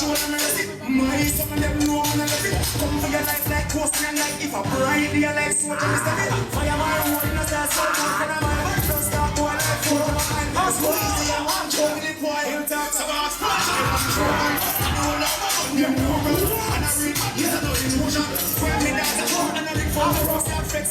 show them mercy. My some of them know I'm not it. Come for your life like coasting and like if a bride be a like soldier, Mr. Bill. Fire my road in a start so good for the man. Don't start going like four of my mind. That's so easy and one joke with it, boy. He'll talk so much fun. I'm them know me. And I read, yes, I know the emotion. When me dance, I show and I look for the rocks that flex.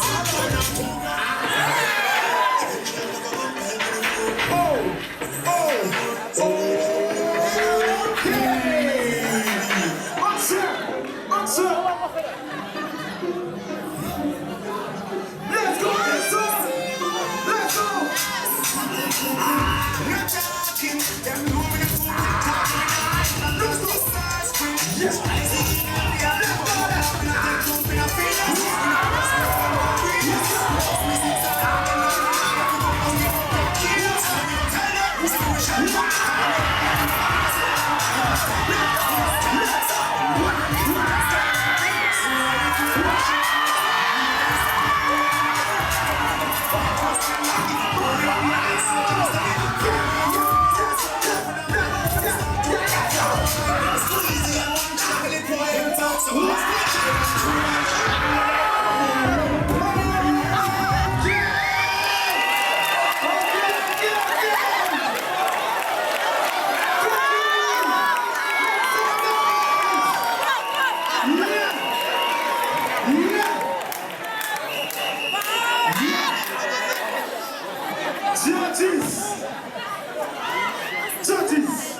Judges,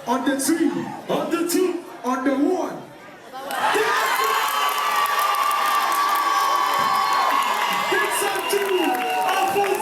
on the 3, on the 2, on the 1. It's a 2, Afro 0,